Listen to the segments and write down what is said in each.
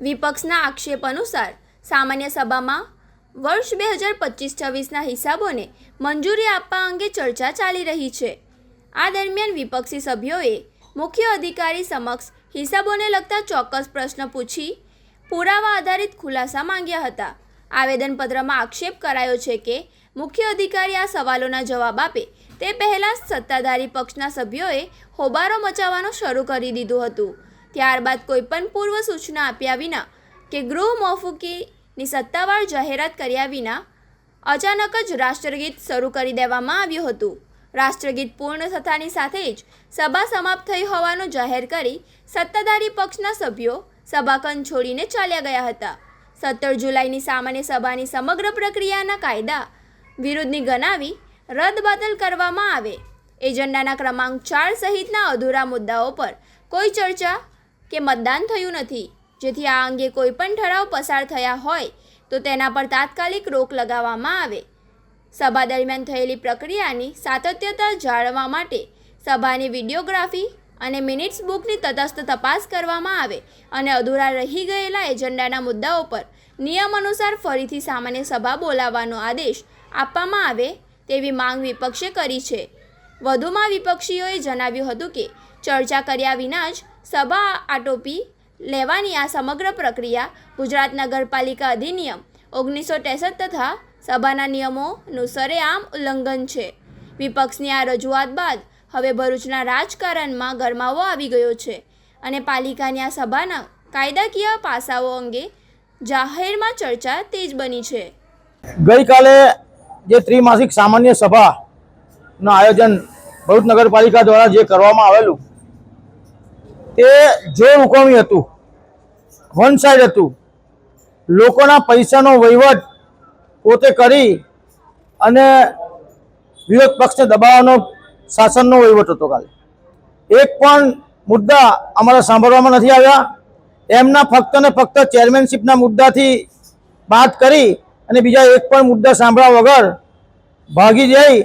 વિપક્ષના આક્ષેપ અનુસાર સામાન્ય સભામાં વર્ષ 2025-26ના હિસાબોને મંજૂરી આપવા અંગે ચર્ચા ચાલી રહી છે। આ દરમિયાન વિપક્ષી સભ્યોએ મુખ્ય અધિકારી સમક્ષ હિસાબોને લગતા ચોક્કસ પ્રશ્ન પૂછી પુરાવા આધારિત ખુલાસા માંગ્યા હતા। આવેદનપત્રમાં આક્ષેપ કરાયો છે કે મુખ્ય અધિકારી આ સવાલોના જવાબ આપે તે પહેલાં સત્તાધારી પક્ષના સભ્યોએ હોબાળો મચાવવાનું શરૂ કરી દીધું હતું। ત્યારબાદ કોઈપણ પૂર્વ સૂચના આપ્યા વિના કે ગૃહ મોકૂફીની સત્તાવાર જાહેરાત કર્યા વિના અચાનક જ રાષ્ટ્રગીત શરૂ કરી દેવામાં આવ્યું હતું। રાષ્ટ્રગીત પૂર્ણ થતાની સાથે જ સભા સમાપ્ત થઈ હોવાનું જાહેર કરી સત્તાધારી પક્ષના સભ્યો સભાખંડ છોડીને ચાલ્યા ગયા હતા। 17 જુલાઈની સામાન્ય સભાની સમગ્ર પ્રક્રિયાના કાયદા વિરુદ્ધની ગણાવી રદબાતલ કરવામાં આવે। એજન્ડાના ક્રમાંક 4 સહિતના અધૂરા મુદ્દાઓ પર કોઈ ચર્ચા કે મતદાન થયું નથી, જેથી આ અંગે કોઈ પણ ઠરાવ પસાર થયા હોય તો તેના પર તાત્કાલિક રોક લગાવવામાં આવે। સભા દરમિયાન થયેલી પ્રક્રિયાની સાતત્યતા જાળવવા માટે સભાની વિડીયોગ્રાફી અને મિનિટ્સ બુકની તટસ્થ તપાસ કરવામાં આવે અને અધૂરા રહી ગયેલા એજન્ડાના મુદ્દાઓ પર નિયમ અનુસાર ફરીથી સામાન્ય સભા બોલાવવાનો આદેશ આપવામાં આવે તેવી માંગ વિપક્ષે કરી છે। વધુમાં વિપક્ષીઓએ જણાવ્યું હતું કે ચર્ચા કર્યા વિના જ સભા આટોપી લેવાની આ સમગ્ર પ્રક્રિયા ગુજરાત નગરપાલિકા અધિનિયમ 1963 તથા સભાના નિયમોનું સરેઆમ ઉલ્લંઘન છે। વિપક્ષની આ રજૂઆત બાદ હવે ભરૂચના રાજકારણમાં ગરમાવો આવી ગયો છે અને પાલિકાની આ સભાના કાયદાકીય પાસાઓ અંગે જાહેરમાં ચર્ચા તેજ બની છે। ગઈકાલે જે ત્રિમાસિક સામાન્ય સભાનું આયોજન ભરૂચ નગરપાલિકા દ્વારા જે કરવામાં આવેલું તે જોર હુકમી હતું, વન સાઇડ હતું। લોકોના પૈસાનો વહીવટ પોતે કરી અને વિરોધ પક્ષને દબાવવાનો શાસનનો વહીવટ હતો। કાલે એક પણ મુદ્દા અમારા સાંભળવામાં નથી આવ્યા। એમના ફક્ત ને ફક્ત ચેરમેનશીપના મુદ્દાથી વાત કરી અને બીજા એક પણ મુદ્દા સાંભળ્યા વગર ભાગી જઈ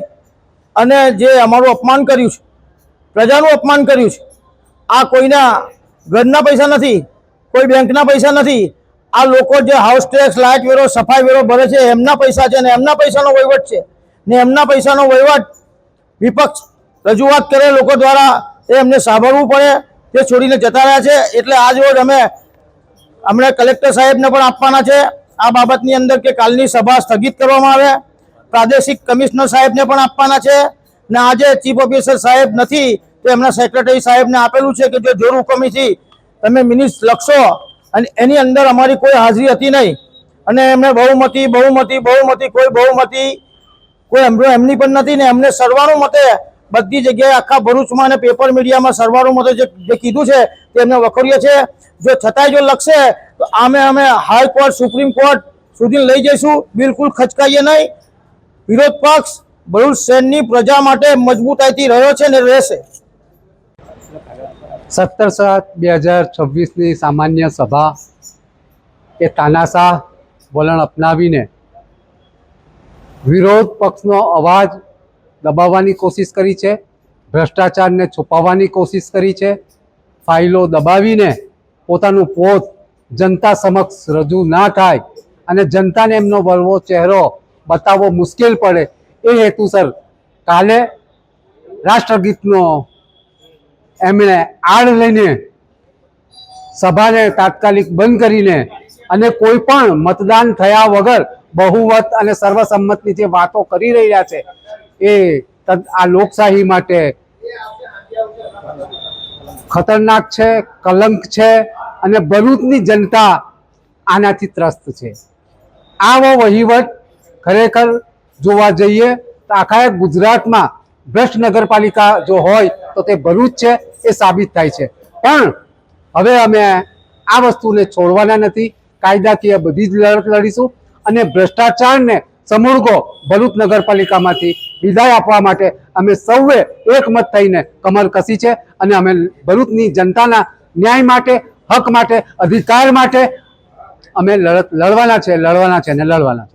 અને જે અમારું અપમાન કર્યું છે, પ્રજાનું અપમાન કર્યું છે। આ કોઈના ઘરના પૈસા નથી, કોઈ બેંકના પૈસા નથી। આ લોકો જે હાઉસ ટેક્સ, લાઇટ વેરો, સફાઈ વેરો ભરે છે એમના પૈસા છે અને એમના પૈસાનો વહીવટ છે ને એમના પૈસાનો વહીવટ વિપક્ષ રજૂઆત કરે લોકો દ્વારા એમને સાંભળવું પડે તે છોડીને જતા રહ્યા છે। એટલે આજ રોજ અમે કલેક્ટર સાહેબને પણ આપવાના છે આ બાબતની અંદર કે કાલની સભા સ્થગિત કરવામાં આવે। પ્રાદેશિક કમિશનર સાહેબને પણ આપવાના છે ને આજે ચીફ ઓફિસર સાહેબ નથી તો એમના સેક્રેટરી સાહેબને આપેલું છે કે જો જોર હુકમીથી તમે મિનિટ્સ લખશો અને એની અંદર અમારી કોઈ હાજરી હતી નહીં અને એમને બહુમતી કોઈ એમની પણ નથી ને એમને સર્વાનુમતે બધી જગ્યાએ આખા ભરૂચમાં અને પેપર મીડિયામાં સર્વાનુમતે જે કીધું છે તે એમને વખોડીએ છે। જો છતાંય જો લખશે તો અમે હાઈકોર્ટ, સુપ્રીમ કોર્ટ સુધી લઈ જઈશું। બિલકુલ ખચકાઈએ નહીં। વિરોધ પક્ષ ભરૂચ શહેરની પ્રજા માટે મજબૂતાઈથી રહ્યો છે ને રહેશે। 17/7/2026ની સામાન્ય સભા એ તાનાશાહ વલણ અપનાવીને વિરોધ પક્ષનો અવાજ દબાવવાની કોશિશ કરી છે, ભ્રષ્ટાચારને છુપાવવાની કોશિશ કરી છે, ફાઇલો દબાવીને પોતાનું પોત જનતા સમક્ષ રજૂ ના થાય અને જનતાને એમનો વળવો ચહેરો બતાવવો મુશ્કેલ પડે એ હેતુસર કાલે રાષ્ટ્રગીતનો એમણે આડ લઈને સભાને તાત્કાલિક બંધ કરીને અને કોઈ પણ મતદાન થયા વગર બહુમત અને સર્વસંમતની જે વાતો કરી રહ્યા છે એ આ લોકશાહી માટે ખતરનાક છે, કલંક છે અને ભરૂચની જનતા આનાથી ત્રસ્ત છે। આવો વહીવટ ખરેખર જોવા જઈએ તો આખા ગુજરાતમાં ભ્રષ્ટ નગરપાલિકા જો હોય તો તે ભરૂચ છે એ સાબિત થાય છે। પણ હવે અમે આ વસ્તુને છોડવાના નથી। કાયદાકીય બધી જ લડત લડીશું અને ભ્રષ્ટાચારને સમૂળગો ભરૂચ નગરપાલિકામાંથી વિદાય આપવા માટે અમે સૌએ એકમત થઈને કમર કસી છે અને અમે ભરૂચની જનતાના ન્યાય માટે, હક માટે, અધિકાર માટે અમે લડવાના છે ને લડવાના છે।